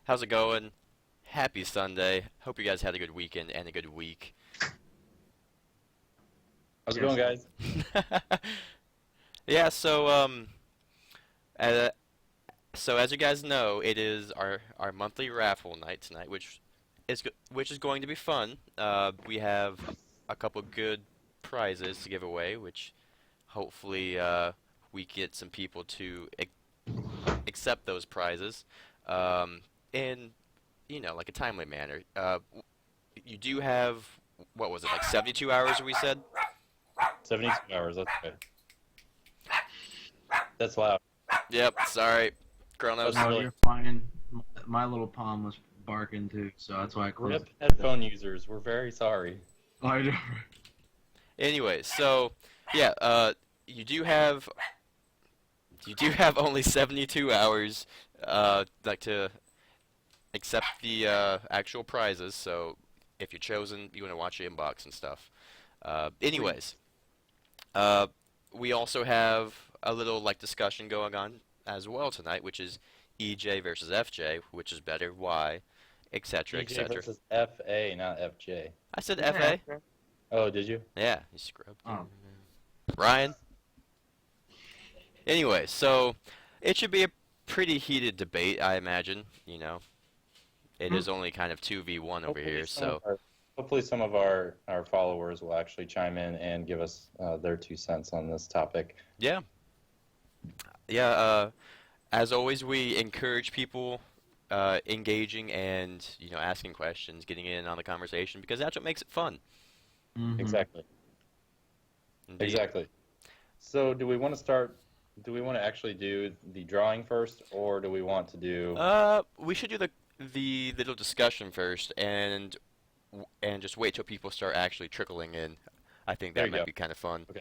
How's it going? Happy Sunday. Hope you guys had a good weekend and a good week. How's it going, Yes. guys? Yeah, uh, so as you guys know, it is our monthly raffle night tonight, which is going to be fun. We have a couple good prizes to give away, which hopefully we get some people to accept those prizes, in like a timely manner. You do have, what was it, like 72 hours we said? 72 hours. That's good. That's loud. Yep, sorry. That's Chronos. No, really. you're fine. My little palm was barking too, so that's why I closed Rip it. headphone users. We're very sorry. I do. Anyway, yeah, you do have you do have only 72 hours like to accept the actual prizes. So if you're chosen, you want to watch your inbox and stuff. Sweet. Anyways, uh, we also have a little like discussion going on as well tonight, which is EJ versus FJ, which is better, why, etc., EJ etc. versus FA, not FJ. I said Is it FA. after? Oh, did you? Yeah, you scrubbed. Oh, Ryan. Anyway, so it should be a pretty heated debate, I imagine. It hmm. is only kind of 2v1 over Hopefully, here, some of so our hopefully some of our followers will actually chime in and give us their 2 cents on this topic. yeah. Yeah, as always, we encourage people engaging and, asking questions, getting in on the conversation, because that's what makes it fun. Mm-hmm. Exactly. Indeed. Exactly. So, do we want to start? Do we want to actually do the drawing first, or do we want to do? We should do the little discussion first, and just wait till people start actually trickling in. I think There that you might go. be kind of fun. Okay.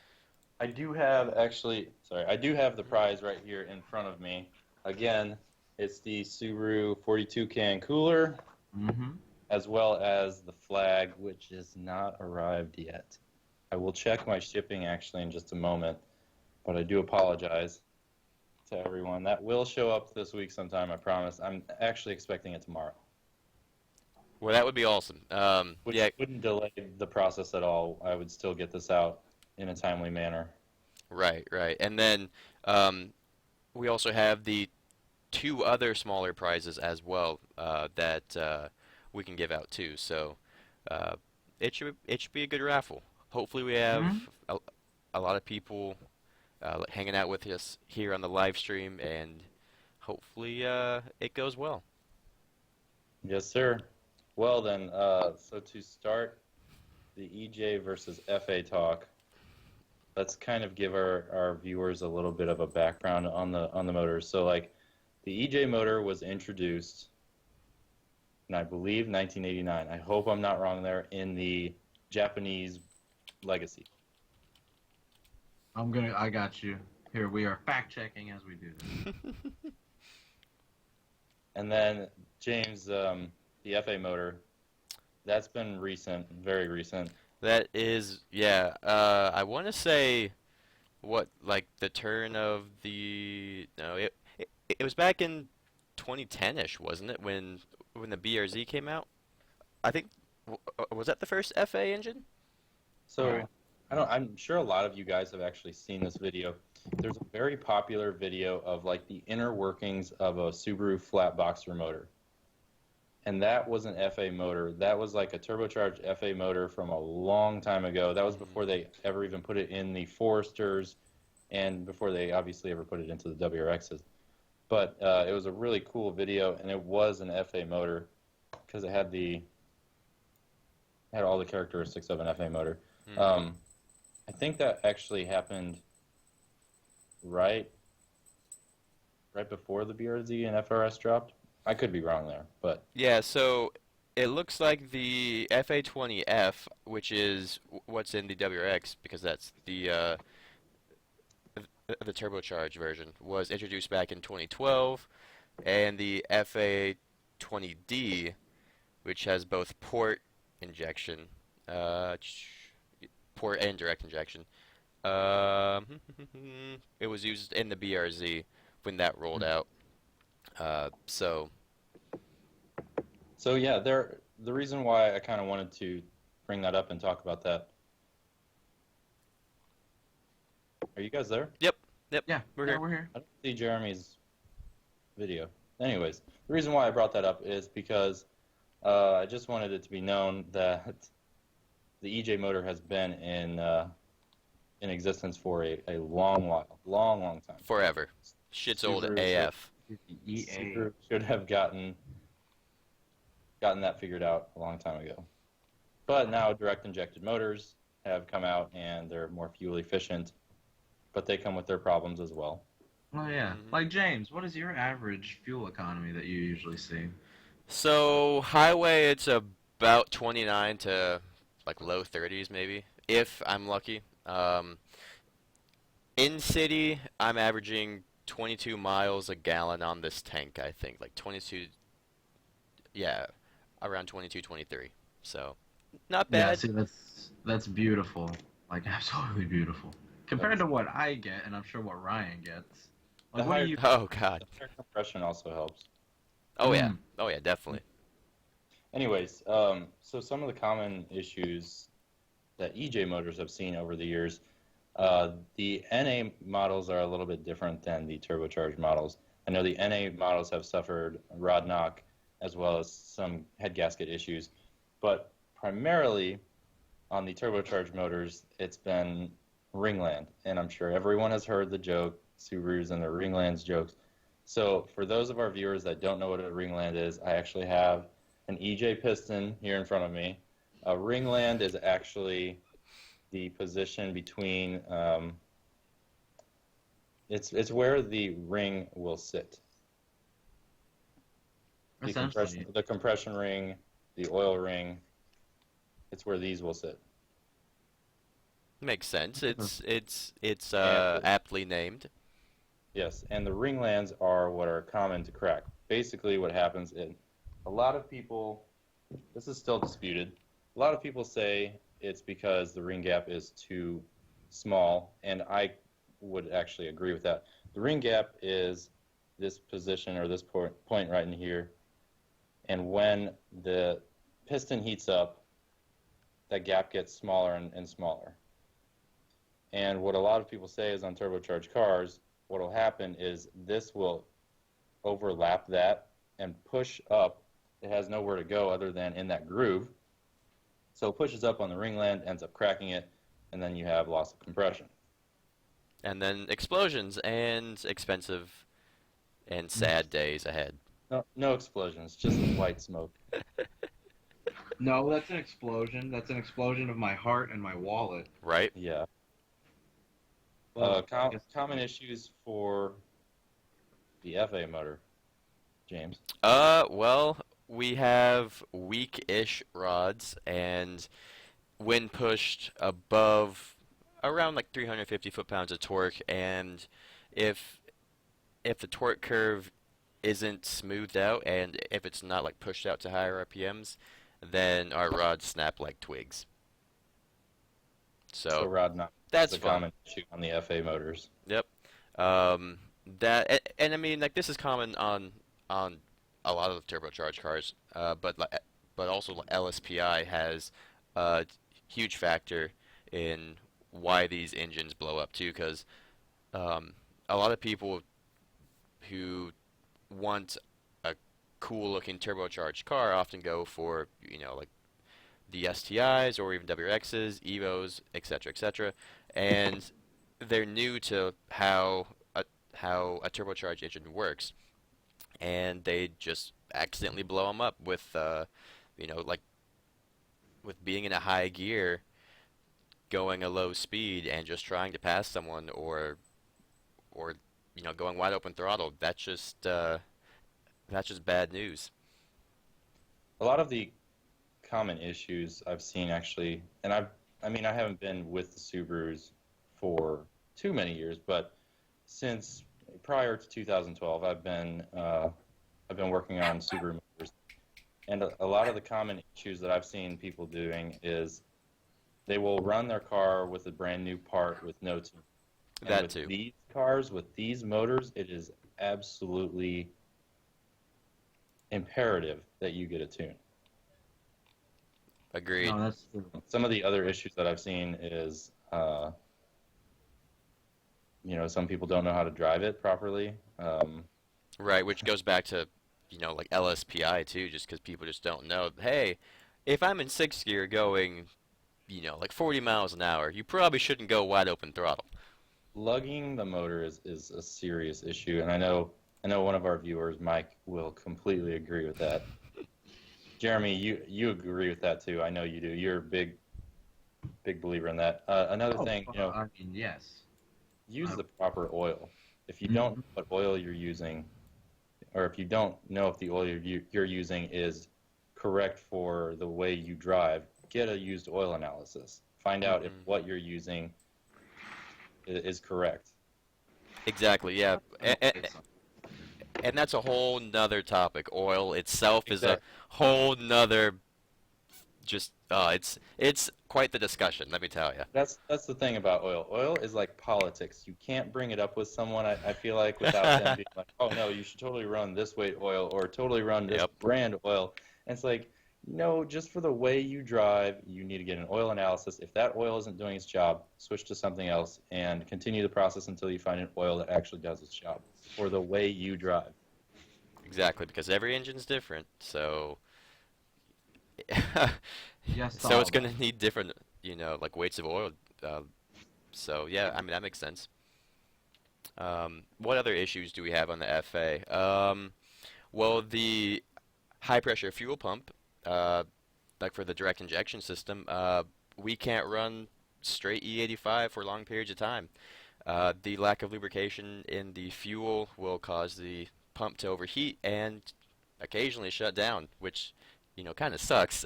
I do have actually, sorry, I do have the prize right here in front of me. Again, it's the Subaru 42 can cooler, Mm-hmm. as well as the flag, which has not arrived yet. I will check my shipping actually in just a moment, but I do apologize to everyone. That will show up this week sometime, I promise. I'm actually expecting it tomorrow, Well, that would be awesome. which Yeah, wouldn't delay the process at all. I would still get this out in a timely manner. right, right. And then um, we also have the two other smaller prizes as well that we can give out too. So uh, it should be a good raffle. Hopefully, we have Mm-hmm. a lot of people hanging out with us here on the live stream, and hopefully it goes well. Yes, sir. Well then, so to start the EJ versus FA talk, let's kind of give our viewers a little bit of a background on the motors. So like the EJ motor was introduced in I believe 1989. I hope I'm not wrong there in the Japanese Legacy. I got you. Here we are fact checking as we do this. And then James, the FA motor, that's been recent, very recent. That is, yeah. I want to say what, like the turn of the no, it was back in 2010-ish, wasn't it? When the BRZ came out. I think was that the first FA engine? So I don't. I'm sure a lot of you guys have actually seen this video. There's a very popular video of like the inner workings of a Subaru flat boxer motor, and that was an FA motor. That was like a turbocharged FA motor from a long time ago. That was Hmm. before they ever even put it in the Foresters, and before they obviously ever put it into the WRXs. But it was a really cool video, and it was an FA motor because it had all the characteristics of an FA motor. Hmm. Um, I think that actually happened right right before the BRZ and FRS dropped. I could be wrong there, but Yeah, so it looks like the FA20F, which is what's in the WRX, because that's the turbocharged version, was introduced back in 2012, and the FA20D, which has both injection, uh, port and direct injection. Um, it was used in the BRZ when that rolled out. So So yeah, the reason why I kind of wanted to bring that up and talk about that. Are you guys there? Yep, yep, Yeah, we're yeah, here. we're here. I don't see Jeremy's video. Anyways, the reason why I brought that up is because I just wanted it to be known that the EJ motor has been in existence for a long while, long time. Forever. Shit's old Subaru AF. EA. should have gotten that figured out a long time ago. But now direct injected motors have come out and they're more fuel efficient, but they come with their problems as well. Oh yeah. Mhm. Like James, what is your average fuel economy that you usually see? So highway, it's about 29 to like low 30s maybe, if I'm lucky. In city, I'm averaging 22 miles a gallon on this tank, I think. Like 22, yeah, around 22, 23. So, not Yeah, bad. see that's beautiful. Like absolutely beautiful. Compared to what I get, and I'm sure what Ryan gets. The Like what do higher, you Oh God. the higher compression also helps. Oh yeah. mm, Oh yeah, definitely. Anyways, so some of the common issues that EJ motors have seen over the years, the NA models are a little bit different than the turbocharged models. I know the NA models have suffered rod knock as well as some head gasket issues, but primarily on the turbocharged motors, it's been ringland, and I'm sure everyone has heard the joke, Subarus and the ringlands jokes. So for those of our viewers that don't know what a ringland is, I actually have an EJ piston here in front of me. A ringland is actually the position between it's where the ring will sit. essentially? The compression ring, the oil ring, it's where these will sit. Makes sense. It's And aptly named. yes, and the ringlands are what are common to crack. Basically, what happens is a lot of people, this is still disputed. A lot of people say it's because the ring gap is too small, and I would actually agree with that. The ring gap is this position or this point right in here, and when the piston heats up, that gap gets smaller and smaller. And what a lot of people say is on turbocharged cars, what will happen is this will overlap that and push up. It has nowhere to go other than in that groove. So it pushes up on the ringland, ends up cracking it, and then you have loss of compression. And then explosions and expensive and sad days ahead. No, no explosions, just white smoke. No, that's an explosion. That's an explosion of my heart and my wallet. Right? Yeah. Well, I guess Common issues for the FA motor, James. Well, we have weak-ish rods, and when pushed above around like 350 foot-pounds of torque, and if if the torque curve isn't smoothed out, and if it's not like pushed out to higher RPMs, then our rods snap like twigs. So So rod knock is that's a fun. common issue on the FA motors. Yep. Um, and I mean like this is common on a lot of the turbocharged cars, but also like LSPI has a huge factor in why these engines blow up too, because um, a lot of people who want a cool looking turbocharged car often go for like the STIs or even WRXs, Evos, etc., etc., and they're new to how a turbocharged engine works, and they just accidentally blow them up with like with being in a high gear, going a low speed, and just trying to pass someone, or going wide open throttle. That's just bad news. A lot of the common issues I've seen actually, and I mean, I haven't been with the Subarus for too many years, but since prior to 2012, I've been working on Subaru motors, and a lot of the common issues that I've seen people doing is they will run their car with a brand new part with no tune. And That with too. these cars, with these motors, it is absolutely imperative that you get a tune. Agreed. No, that's true. Some of the other issues that I've seen is, some people don't know how to drive it properly. Right, which goes back to, like LSPI too, just because people just don't know. Hey, if I'm in sixth gear going, like 40 miles an hour, you probably shouldn't go wide open throttle. Lugging the motor is a serious issue, and I know one of our viewers, Mike, will completely agree with that. Jeremy, you agree with that too. I know you do. You're a big believer in that. Another Oh, thing, I mean, yes. use the proper oil. If you don't Mhm. know what oil you're using, or if you don't know if the oil you're using is correct for the way you drive, get a used oil analysis. Find out if Hmm. what you're using is correct. Exactly, yeah. I don't think so. And that's a whole nother topic. Oil itself is a Exactly. whole nother it's quite the discussion, let me tell you. That's the thing about oil. Oil is like politics. You can't bring it up with someone, I feel like, without them being like, oh no, you should totally run this weight oil or totally run this Yep, brand oil. And it's like, no, just for the way you drive, you need to get an oil analysis. If that oil isn't doing its job, switch to something else and continue the process until you find an oil that actually does its job for the way you drive. exactly, because every engine's different, so Yes to so all it's that. gonna need different, like weights of oil. Uh, so yeah, I mean that makes sense. What other issues do we have on the FA? Well, the high pressure fuel pump, uh, like for the direct injection system, we can't run straight E85 for long periods of time. The lack of lubrication in the fuel will cause the pump to overheat and occasionally shut down, which, kind of sucks.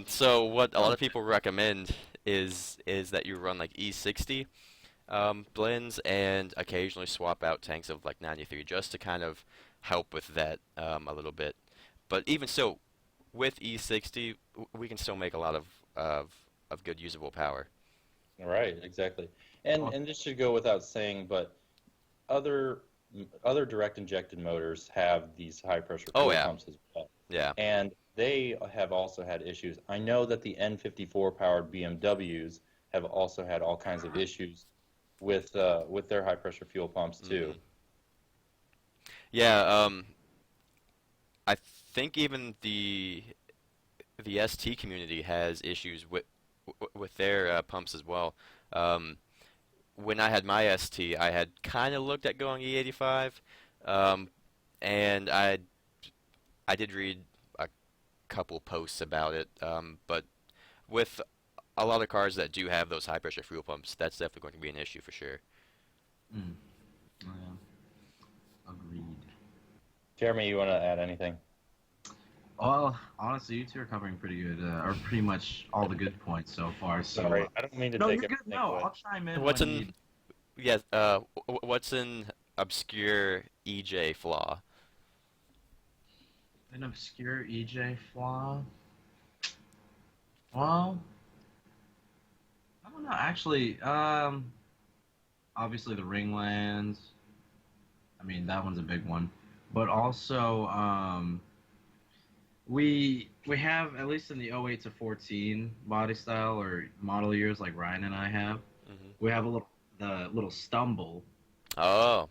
So what a lot of people recommend is that you run like E60 blends and occasionally swap out tanks of like 93 just to kind of help with that a little bit. But even so, with E60, we can still make a lot of good usable power. Right, exactly. And this should go without saying, but other other direct injected motors have these high pressure Oh fuel yeah, pumps as well, yeah. and they have also had issues. I know that the N54 powered BMWs have also had all kinds of issues with their high pressure fuel pumps too. Hmm. Yeah, I think even the ST community has issues with their pumps as well. Um, when I had my ST, I had kind of looked at going E85, um, and I did read a couple posts about it. But with a lot of cars that do have those high pressure fuel pumps, that's definitely going to be an issue for sure. Mm. Oh, yeah. Agreed. Jeremy, you want to add anything? Well, honestly, you two are covering pretty good, or pretty much all the good points so far. So, Sorry, I don't mean to no, take you're good. everything No, away. I'll chime in What's when an need. yes? What's an obscure EJ flaw? An obscure EJ flaw. Well, I don't know. Actually, obviously the ringlands. I mean, that one's a big one. But also, we have at least in the '08 to '14 body style or model years like Ryan and I have. Hmm. We have the little stumble Oh.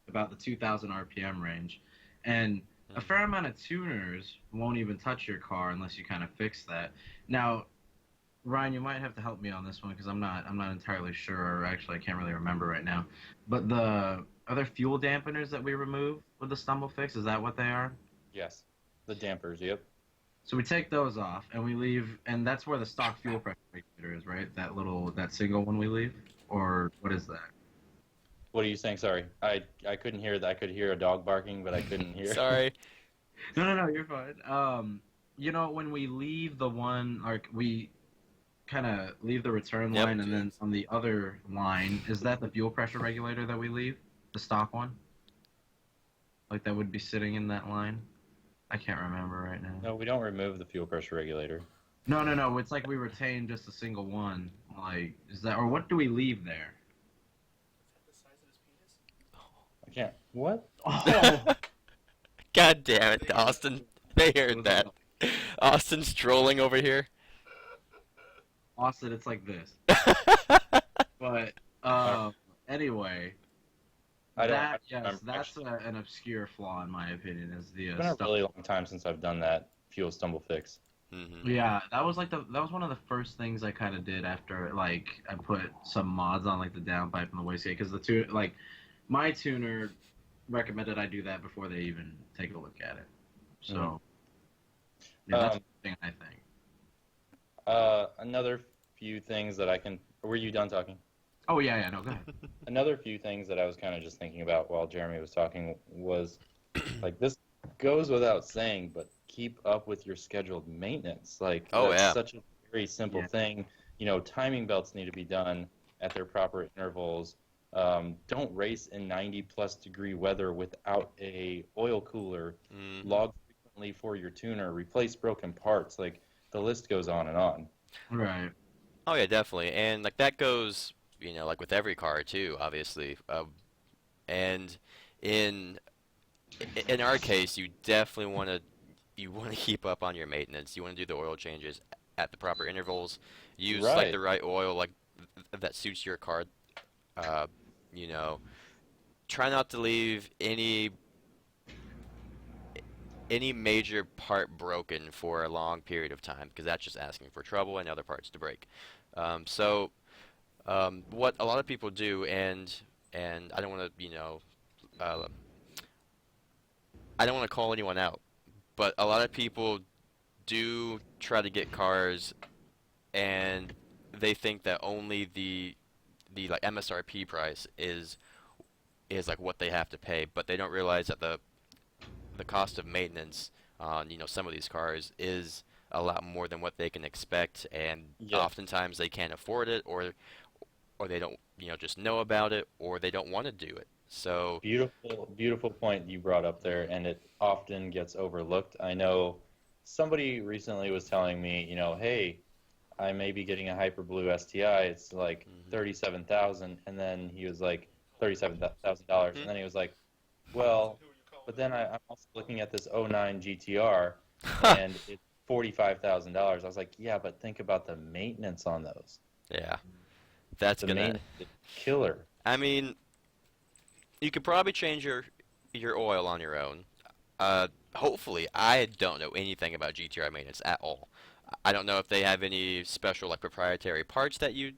about the 2,000 RPM range, and a fair Hmm. amount of tuners won't even touch your car unless you kind of fix that. Now, Ryan, you might have to help me on this one because I'm not entirely sure, or actually I can't really remember right now. But the other fuel dampeners that we remove with the stumble fix, is that what they are? Yes, the dampers. Yep. So we take those off and we leave, and that's where the stock fuel pressure regulator is, right? That single one we leave, or what is that? What are you saying? Sorry, I couldn't hear that. I could hear a dog barking, but I couldn't hear. Sorry. No, you're fine. When we leave the one, like we kind of leave the return Yep. line, and then on the other line, is that the fuel pressure regulator that we leave? The stock one? Like that would be sitting in that line? I can't remember right now. No, we don't remove the fuel pressure regulator. No. It's like we retain just a single one. Like, is that, or what do we leave there? I can't. What? Oh, God damn it, Austin. They it heard was that. Austin's trolling over here. Austin, it's like this. But Uh, anyway, I don't yes, remember that's actually. an obscure flaw in my opinion. Is the It's been a stuff. really long time since I've done that fuel stumble fix. Hmm. Yeah, that was that was one of the first things I kind of did after like I put some mods on like the downpipe and the wastegate because the two like my tuner recommended I do that before they even take a look at it. Mhm. So yeah, that's Um, the thing I think. another few things that I can. Were you done talking? Oh yeah, yeah, no, go ahead. Another few things that I was kind of just thinking about while Jeremy was talking was like this goes without saying, but keep up with your scheduled maintenance. Like Oh that's yeah. such a very simple Yeah, thing. Timing belts need to be done at their proper intervals. Don't race in 90 plus degree weather without a oil cooler. Hmm. Log frequently for your tuner. Replace broken parts. Like the list goes on and on. right. Oh yeah, definitely. And like that goes, like with every car too, obviously. And in in our case, you want to keep up on your maintenance. You want to do the oil changes at the proper intervals. Use like Right. the right oil like that suits your car. Uh, you know, try not to leave any major part broken for a long period of time because that's just asking for trouble and other parts to break. What a lot of people do, and I don't want to, uh, I don't want to call anyone out, but a lot of people do try to get cars, and they think that only the like MSRP price is like what they have to pay, but they don't realize that the cost of maintenance on some of these cars is a lot more than what they can expect, and Yeah. oftentimes they can't afford it, or they don't just know about it, or they don't want to do it. So Beautiful, beautiful point you brought up there, and it often gets overlooked. I know somebody recently was telling me, hey, I may be getting a Hyperblu STI. It's like mhm. 37,000, and then he was like $37,000, and then he was like, well, but then I'm also looking at this '09 GTR, and it's $45,000. I was like, yeah, but think about the maintenance on those. Yeah, that's The gonna. maintenance is killer. I mean, you could probably change your oil on your own. Hopefully, I don't know anything about GTR maintenance at all. I don't know if they have any special like proprietary parts that you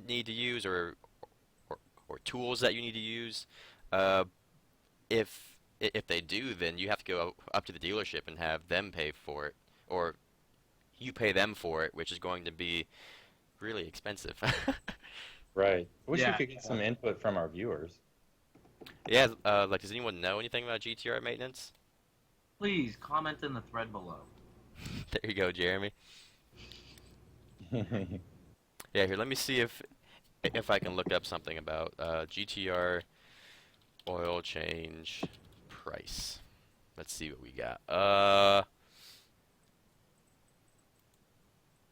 need to use or, or tools that you need to use. Uh, if they do, then you have to go up to the dealership and have them pay for it, or you pay them for it, which is going to be really expensive. Right. I wish we Yeah. could get some input from our viewers. Yeah, like, does anyone know anything about GTR maintenance? Please comment in the thread below. There you go, Jeremy. Yeah, here, let me see if I can look up something about GTR oil change price. Let's see what we got.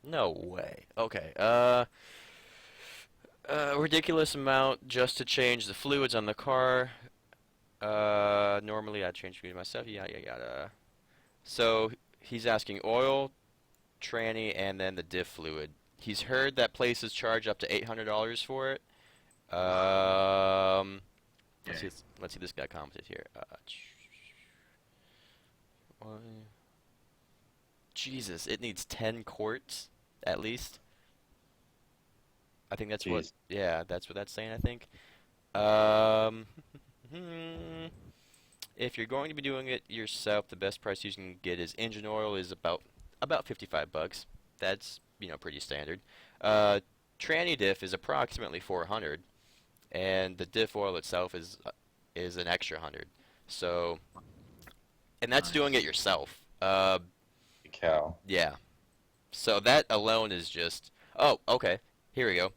No way. Okay. Ridiculous amount just to change the fluids on the car. Normally I change fluid myself. Yeah, yeah, yeah. So he's asking oil, tranny, and then the diff fluid. He's heard that places charge up to $800 for it. Um, Yeah. let's see. This guy commented here. Jesus, it needs 10 quarts at least. I think that's what. Jeez. Yeah, that's what that's saying. I think. Um, if you're going to be doing it yourself, the best price you can get is engine oil is about $55. That's pretty standard. Uh, tranny diff is approximately 400, and the diff oil itself is an extra 100. So, and that's doing it Nice. yourself. Cow. Yeah. So that alone is just. Oh, okay. Here we go.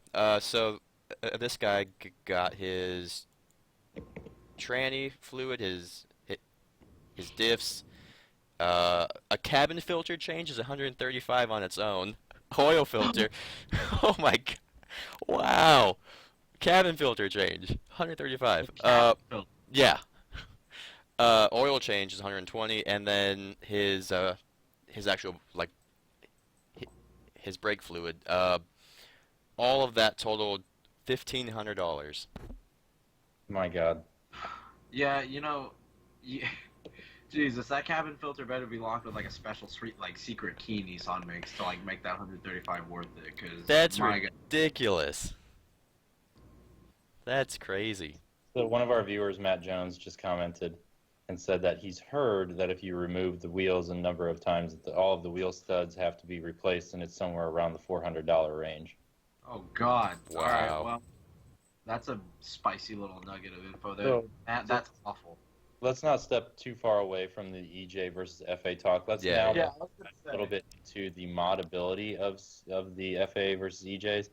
This guy got his tranny fluid, his diffs. A cabin filter change is 135 on its own. Oil filter. Oh my god. Wow. Cabin filter change 135. The cat filter. Yeah. Oil change is 120, and then his actual like his brake fluid. All of that totaled $1,500. My God. Yeah, yeah, Jesus, that cabin filter better be locked with like a special street, like secret key Nissan makes to like make that 135 worth it. Cause That's my God, ridiculous. That's crazy. So one of our viewers, Matt Jones, just commented and said that he's heard that if you remove the wheels a number of times, that all of the wheel studs have to be replaced, and it's somewhere around the $400 range. oh God. All right, Wow. well, that's a spicy little nugget of info there. So, That's awful. let's not step too far away from the EJ versus FA talk. Let's Yeah, now yeah. Yeah, I was gonna a little bit into the modability of the FA versus EJs,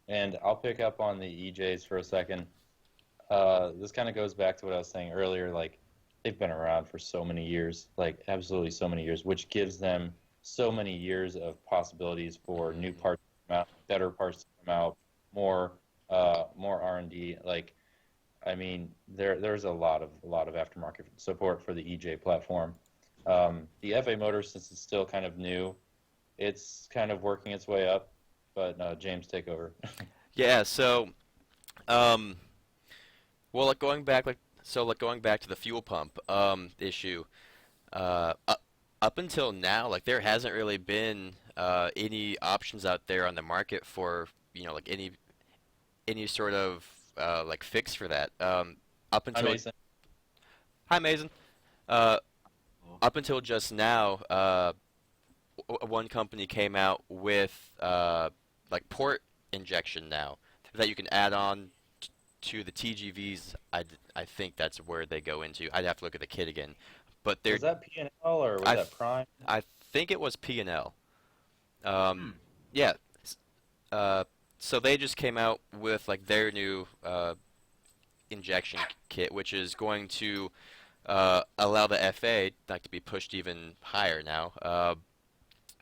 and I'll pick up on the EJs for a second. This kind of goes back to what I was saying earlier. Like, they've been around for so many years, like absolutely so many years, which gives them so many years of possibilities for new parts to come out, better parts to come out, more R&D. Like, I mean, there's a lot of aftermarket support for the EJ platform. The FA motor, since it's still kind of new, it's kind of working its way up. But James, take over. Yeah, so um well like going back like going back to the fuel pump issue, up until now, like there hasn't really been any options out there on the market for, like any sort of like fix for that. Up Hi, until Mason. Hi Mason. Uh Up until just now, one company came out with like port injection now that you can add on to the TGVs. I think that's where they go into. I'd have to look at the kit again, but they're Was that P&L or was I that Prime? I think it was P&L. Um, Hmm. yeah. s- Uh, so they just came out with like their new injection kit, which is going to allow the FA like to be pushed even higher now.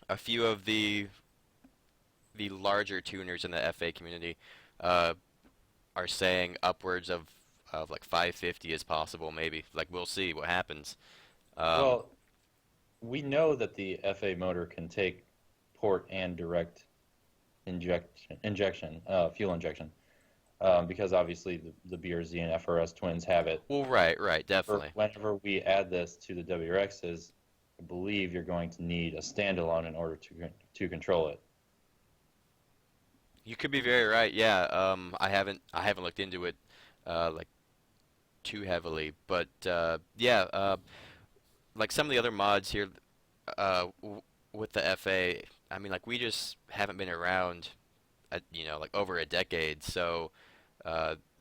A few of the larger tuners in the FA community uh, are saying upwards of like 550 is possible, maybe. Like we'll see what happens. Um, Well, we know that the FA motor can take port and direct fuel injection, because obviously the BRZ and FRS twins have it. well, right, definitely. Whenever we add this to the WRXs, I believe you're going to need a standalone in order to control it. You could be very right. Yeah. I haven't looked into it like too heavily, but yeah. Like some of the other mods here with the FA, I mean, like we just haven't been around, like over a decade. So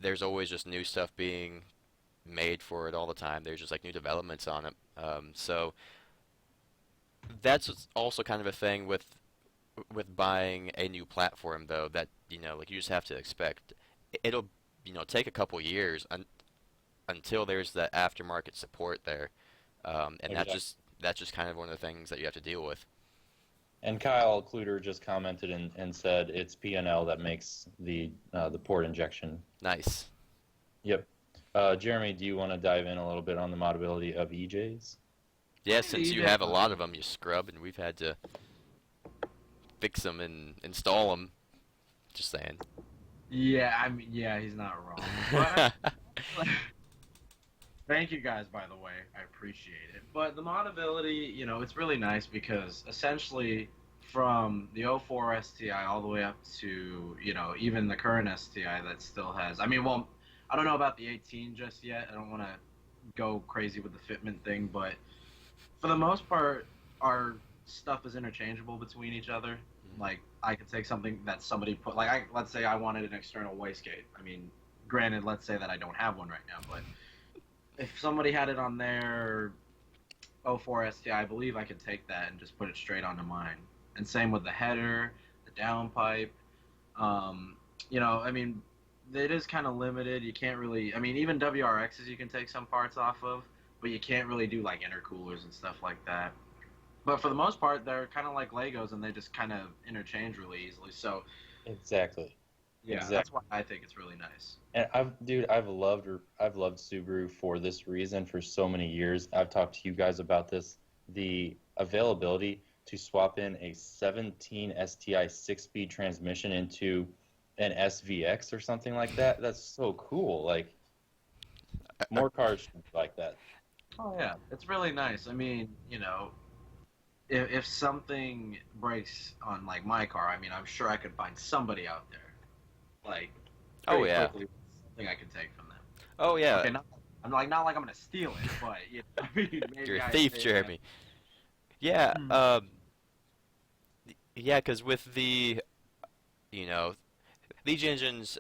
there's always just new stuff being made for it all the time. There's just like new developments on it. So that's also kind of a thing with buying a new platform, though, that like you just have to expect it'll take a couple years until there's that aftermarket support there, and Exactly. that's just kind of one of the things that you have to deal with. And Kyle Kluter just commented and said it's P&L that makes the port injection. Nice. Yep. Jeremy, do you want to dive in a little bit on the modability of EJs? Yeah, Yeah, since you you did. have a lot of them, you scrub, and we've had to fix them and install them. Just saying. Yeah, yeah, he's not wrong. But thank you guys, by the way. I appreciate it. But the modability, it's really nice because essentially from the '04 STI all the way up to, even the current STI that still has. I mean, well, I don't know about the 18 just yet. I don't want to go crazy with the fitment thing, but for the most part, our stuff is interchangeable between each other. Like, I could take something that somebody put, like, let's say I wanted an external wastegate. I mean, granted, let's say that I don't have one right now, but if somebody had it on their '04 STI, I believe I could take that and just put it straight onto mine. And same with the header, the downpipe. Um, I mean, it is kind of limited. You can't really, I mean, even WRXs you can take some parts off of, but you can't really do like intercoolers and stuff like that. But for the most part, they're kind of like Legos, and they just kind of interchange really easily. So Exactly. yeah, Exactly. that's why I think it's really nice. And I've loved Subaru for this reason for so many years. I've talked to you guys about this. The availability. to swap in a 17 STI 6-speed transmission into an SVX or something like that. That's so cool. Like, Uh, more cars should be like that. Oh yeah, it's really nice. I mean, if something breaks on like my car, I mean, I'm sure I could find somebody out there, like oh pretty yeah. quickly, something I can take from them. Oh yeah. Okay, not like I'm gonna steal it, but I mean, You're maybe a I thief, maybe I. Jeremy. Yeah. Hmm. Yeah, because with you know, these engines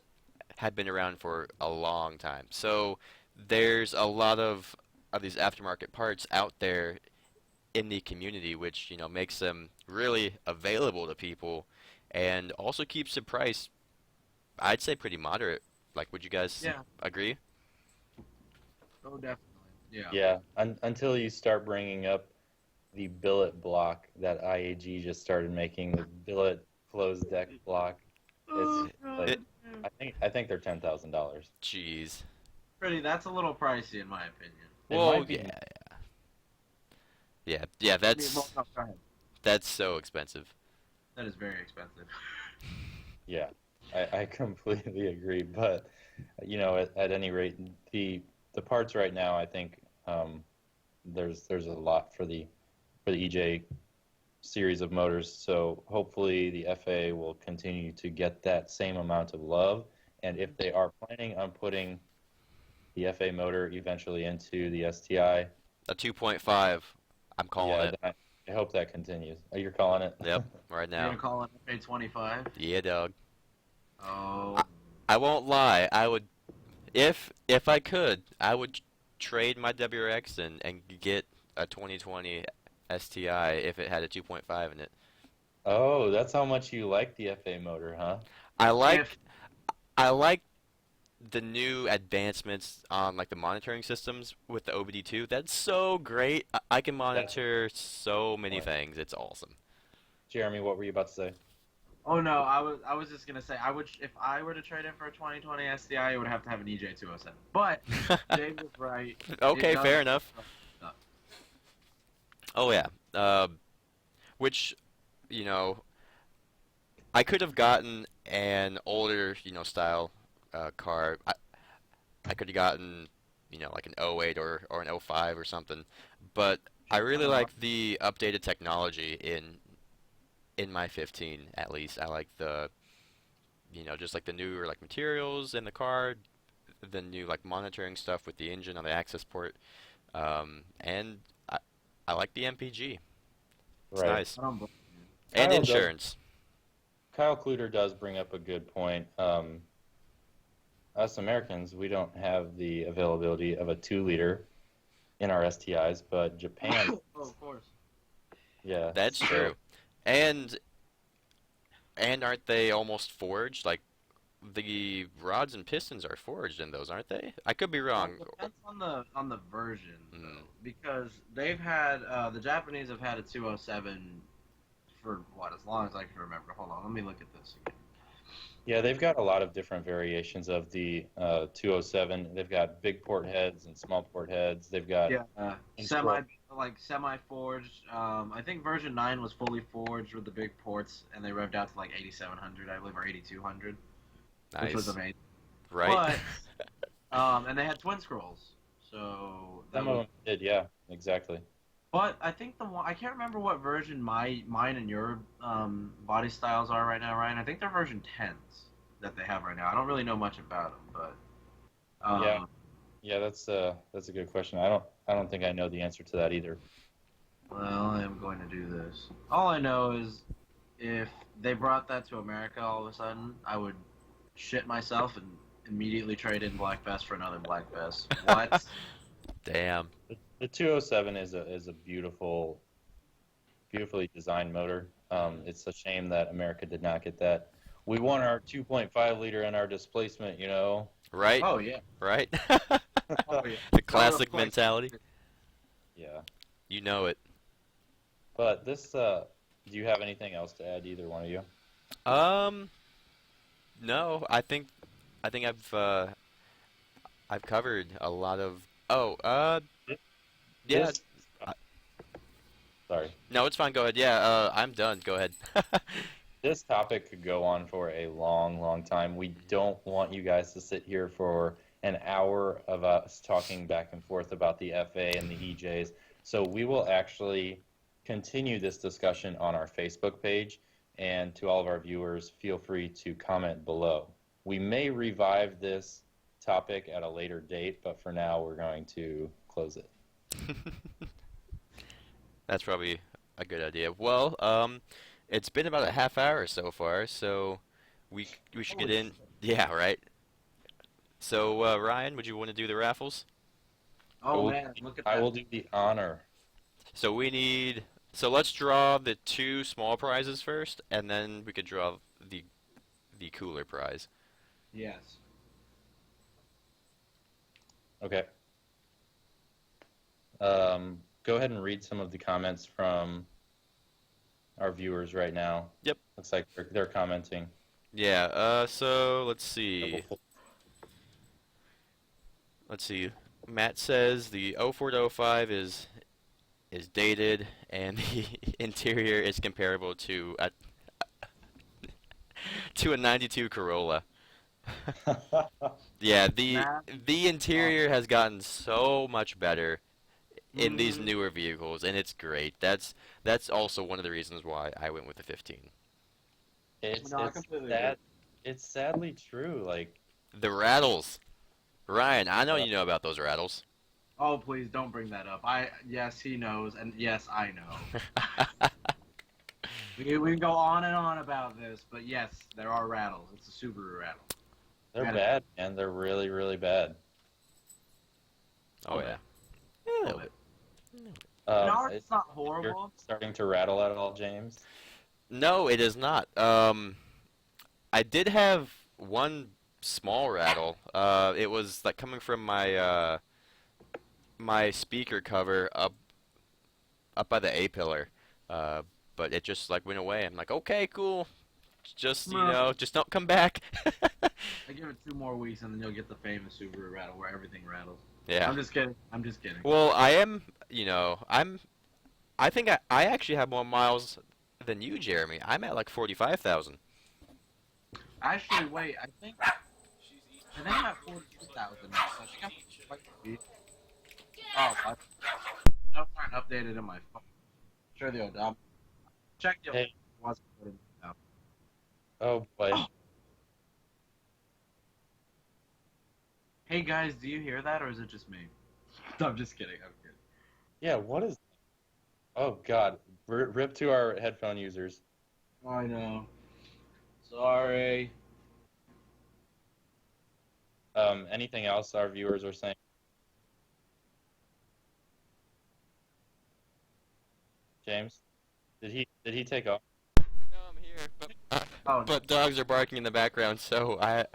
had been around for a long time. So there's a lot of these aftermarket parts out there in the community, which makes them really available to people, and also keeps the price, I'd say, pretty moderate. Like, would you guys Yeah. agree? Oh, definitely. Yeah. Yeah, until you start bringing up the billet block that IAG just started making, the billet closed deck block. It's Oh like God. It, Yeah. I think they're $10,000. Jeez. Pretty. That's a little pricey in my opinion. It Well, might be. yeah, yeah. I mean, well, no, go ahead. That's so expensive. That is very expensive. Yeah, I completely agree. But at any rate, the parts right now, I think there's a lot for the EJ series of motors. So hopefully the FA will continue to get that same amount of love. And if they are planning on putting the FA motor eventually into the STI, A 2.5. I'm calling yeah, it. then I hope that continues. Oh, you're calling it? Yep, right You're now. gonna call it A25? Yeah, dog. I, Oh. I won't lie. I would, if I could, I would trade my WRX and get a 2020 STI if it had a 2.5 in it. Oh, that's how much you like the FA motor, huh? I If like I like the new advancements on like the monitoring systems with the OBD2. That's so great. I can That's a monitor so many point. things. It's awesome. Jeremy, what were you about to say? Oh no, I was just gonna say if I were to trade in for a 2020 SDI, it would have to have an EJ 207. But Dave was right. It Okay, does. fair enough. Oh yeah. Which you know I could have gotten an older style car. I could have gotten like an '08 or an '05 or something, but I really Uh, like the updated technology in my 15 at least. I like the just like the newer like materials in the car, the new like monitoring stuff with the engine on the access port, and I like the MPG. It's Right. nice. I don't blame you. And Kyle does. insurance. Kyle Kluter does bring up a good point. Us Americans, we don't have the availability of a 2-liter in our STIs, but Japan, Oh, of course. yeah. That's So true. And aren't they almost forged? Like the rods and pistons are forged in those, aren't they? I could be Well, wrong. it depends on the version Mm, though, because they've had the Japanese have had a 207 for what as long as I can remember. Hold on, let me look at this again. yeah, they've got a lot of different variations of the 207. They've got big port heads and small port heads. They've got Yeah, scroll. semi forged. I think version 9 was fully forged with the big ports, and they revved out to like 8700, I believe, or 8200, which was nice. amazing. Right? But and they had twin scrolls, so that Some of was. them did, yeah, exactly. But I think the one I can't remember what version mine and your body styles are right now, Ryan. I think they're version 10s that they have right now. I don't really know much about them, but Yeah, um, yeah, that's a good question. I don't think I know the answer to that either. well, I am going to do this. All I know is if they brought that to America all of a sudden, I would shit myself and immediately trade in Black Vest for another Black Vest. What? Damn. The 207 is a beautifully designed motor. It's a shame that America did not get that. We want our 2.5 liter and our displacement, you know. Right? Oh yeah. Right? Oh yeah. The No classic replacement. mentality. Yeah. You know it. But this, do you have anything else to add, either one of you? Um, no, I think I've covered a lot of. Oh, yeah. This, I, Sorry. No, it's fine. Go ahead. Yeah, I'm done. Go ahead. This topic could go on for a long, long time. We don't want you guys to sit here for an hour of us talking back and forth about the FA and the EJs. So we will actually continue this discussion on our Facebook page. And to all of our viewers, feel free to comment below. We may revive this topic at a later date, but for now, we're going to close it. That's probably a good idea. Well, it's been about a half hour so far, so we should get Holy in. Yeah, right. So, Ryan, would you want to do the raffles? Oh man, look at I that. will do the honor. So we need. So let's draw the two small prizes first, and then we could draw the cooler prize. Yes. Okay. Go ahead and read some of the comments from our viewers right now. Yep. Looks like they're commenting. Yeah. So let's see. Let's see. Matt says the 04 to 05 is dated, and the interior is comparable to a 92 Corolla. Yeah, Matt? the interior has gotten so much better in these Mhm. newer vehicles, and it's great. That's also one of the reasons why I went with the 15. It's No, I it's completely sad. It's sadly true. Like, The rattles. Ryan, I know uh, you know about those rattles. Oh, please don't bring that up. Yes, he knows, and yes, I know. We can go on and on about this, but yes, there are rattles. It's a Subaru rattle. they're Got it. bad, man. They're really, really bad. Oh yeah. Love it. Um, Ours it- is not you're horrible. starting to rattle at all, James. No, it is not. I did have one small rattle. It was like coming from my speaker cover up by the A pillar. But it just like went away. I'm like, okay, cool. Just just don't come back. I give it 2 more weeks, and then you'll get the famous Subaru rattle where everything rattles. Yeah. I'm just kidding. I'm just kidding. Well, I am. I think I actually have more miles than you, Jeremy. I'm at like 45,000. Actually, wait. I think I'm at 42,000. So I think I'm quite deep. Oh, I aren't updated in my phone. Sure, the old. Check the Hey. was put in now. Oh boy. Hey guys, do you hear that, or is it just me? I'm just kidding. I'm kidding. Yeah. What is? Oh God. Rip to our headphone users. I know. Sorry. Anything else our viewers are saying? James, did he take off? No, I'm here. Oh, But dogs are barking in the background, so I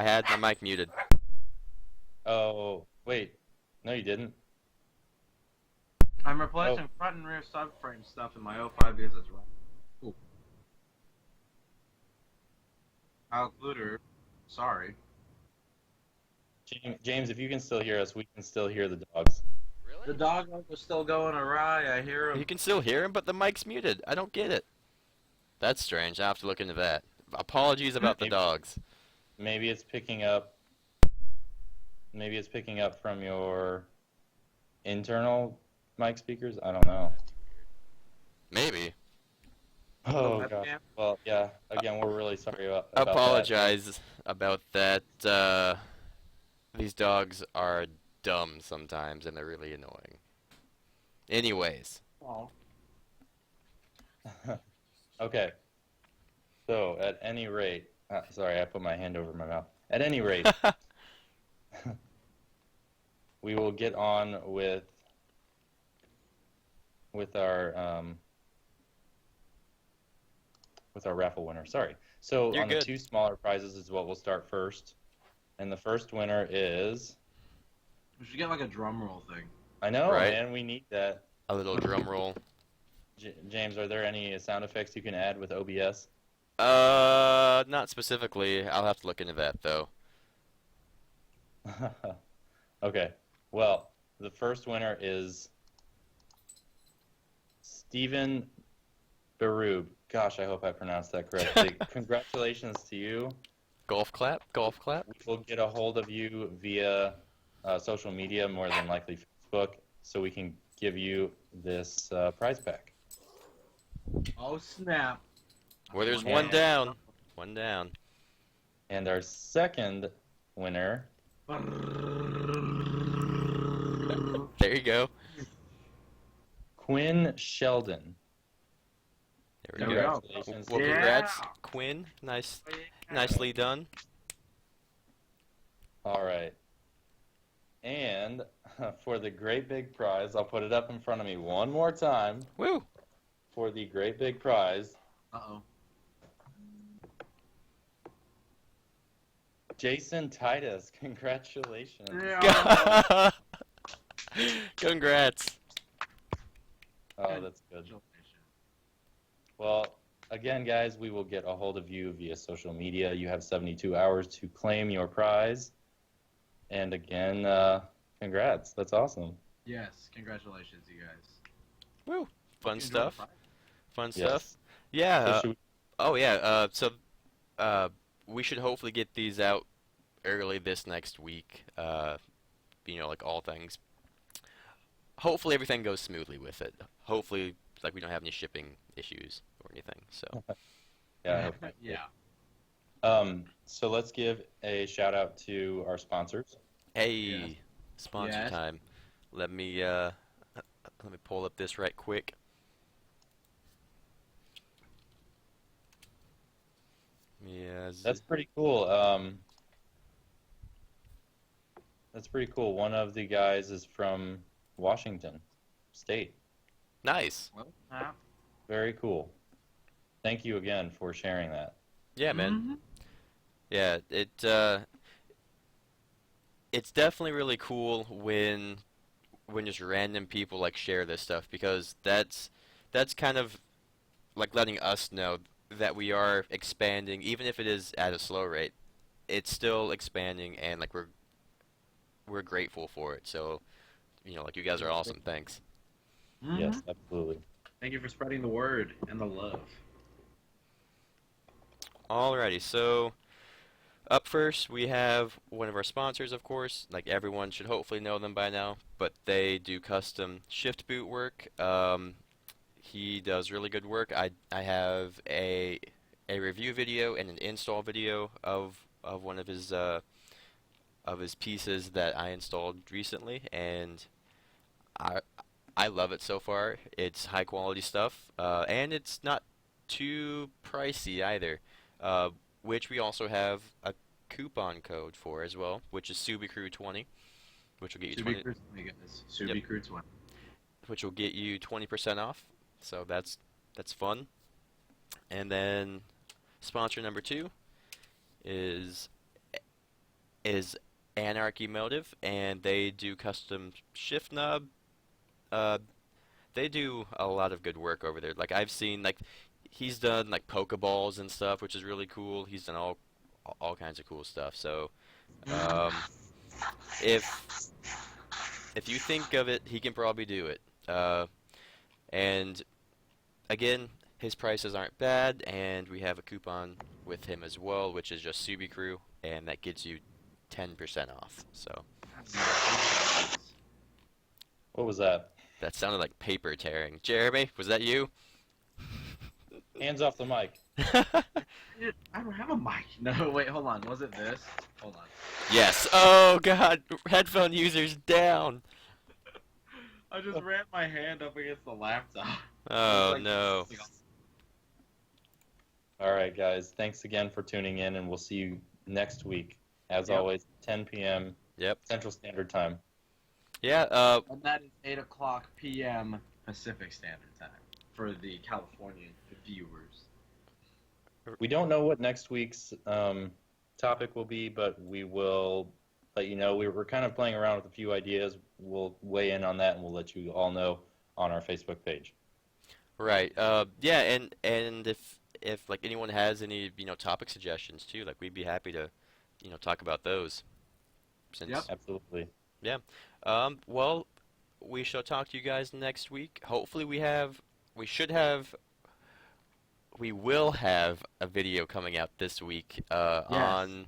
had my mic muted. Oh wait, no, you didn't. I'm replacing front and rear subframe stuff in my 05 because it's wrong. Cool. Kyle Kluter, sorry. James, if you can still hear us, we can still hear the dogs. The dog was still going awry. I hear him. You can still hear him, but the mic's muted. I don't get it. That's strange. I have to look into that. Apologies about the Maybe- dogs. Maybe it's picking up. Maybe it's picking up from your internal mic speakers. I don't know. Maybe. Oh Webcam. gosh. Well, yeah. Again, we're really sorry about that. Apologize about that. These dogs are dumb sometimes, and they're really annoying. Anyways. Oh. Okay. So, at any rate, sorry, I put my hand over my mouth. At any rate, we will get on with our raffle winner. Sorry. So You're on good. the 2 smaller prizes is what we'll start first, and the first winner is. We should get like a drum roll thing. I know, Right. man. We need that. A little drum roll. James, are there any sound effects you can add with OBS? Not specifically. I'll have to look into that though. Okay. Well, the first winner is Steven Barub. Gosh, I hope I pronounced that correctly. Congratulations to you. Golf clap, golf clap. We will get a hold of you via social media, more than likely Facebook, so we can give you this prize pack. Oh snap! Where there's Yeah. one down. One down. And our second winner, There you go. Quinn Sheldon. There we There we go. go. Congratulations. Well, Yeah. congrats, Quinn. Nicely done. All right. And for the great big prize, I'll put it up in front of me one more time. Woo! For the great big prize, Uh-oh. Jason Titus. Congratulations. Yeah. Congrats. Oh, that's good. Well, again, guys, we will get a hold of you via social media. You have 72 hours to claim your prize. And again, congrats. That's awesome. Yes, congratulations, you guys. Woo! Fun Enjoy the stuff. prize. Fun Yes. stuff. Yeah. So should we- Oh yeah. So we should hopefully get these out early this next week. Like all things. Hopefully everything goes smoothly with it. Hopefully, like we don't have any shipping issues or anything. So. yeah, I hope not. Yeah. So let's give a shout out to our sponsors. Hey, Yes. sponsor Yes. time. Let me pull up this right quick. Yes. That's pretty cool. That's pretty cool. One of the guys is from Washington State. Nice. Well, Very cool. Thank you again for sharing that. Yeah, man. mhm. Yeah, it's definitely really cool when just random people like share this stuff because that's kind of like letting us know that we are expanding, even if it is at a slow rate. It's still expanding, and like we're grateful for it. So, like you guys are awesome. Thanks. Mhm. Yes, absolutely. Thank you for spreading the word and the love. Alrighty, so up first we have one of our sponsors, of course. Like everyone should hopefully know them by now, but they do custom shift boot work. He does really good work. I have a review video and an install video of one of his pieces that I installed recently, and I I love it so far. It's high quality stuff, and it's not too pricey either. Which we also have a coupon code for as well, which is Subie Crew 20, which will get you Subie 20, Crew, guys. Subie Crew 20. which will get you 20% off. So that's fun. And then sponsor number 2 is Anarchy Motive, and they do custom shift knob. They do a lot of good work over there. Like I've seen, like he's done like Pokeballs and stuff, which is really cool. He's done all kinds of cool stuff. So, um, if you think of it, he can probably do it. And again, his prices aren't bad, and we have a coupon with him as well, which is just Subie Crew, and that gets you 10% off. So What was that? that sounded like paper tearing. Jeremy, was that you? Hands off the mic. I don't have a mic. No, wait, hold on. Was it this? Hold on. Yes. Oh God, headphone users down. I just ran my hand up against the laptop. Oh no. All right, guys. Thanks again for tuning in, and we'll see you next week. As Yep. always, 10 p.m. Yep. Central Standard Time. Yeah. And that is 8 o'clock p.m. Pacific Standard Time for the Californian viewers. We don't know what next week's topic will be, but we will let you know. We're kind of playing around with a few ideas. We'll weigh in on that, and we'll let you all know on our Facebook page. Right. Yeah. And if like anyone has any topic suggestions too, like we'd be happy to talk about those. Since Yep. Absolutely. Well, we shall talk to you guys next week. Hopefully we have we should have we will have a video coming out this week Yes. on Yes,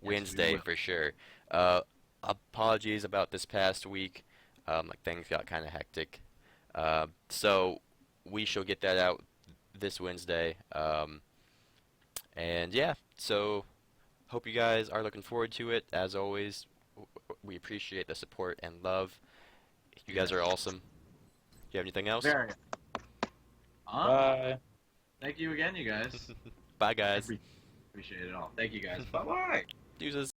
we Wednesday will. for sure. Uh, Apologies about this past week. Like things got kind of hectic. So we shall get that out this Wednesday. And yeah, so hope you guys are looking forward to it. As always, we appreciate the support and love. You guys Yes. are awesome. Do you have anything else? Very. Bye. Thank you again, you guys. Bye, guys. Appreciate it all. Thank you guys. Bye bye. Deuces.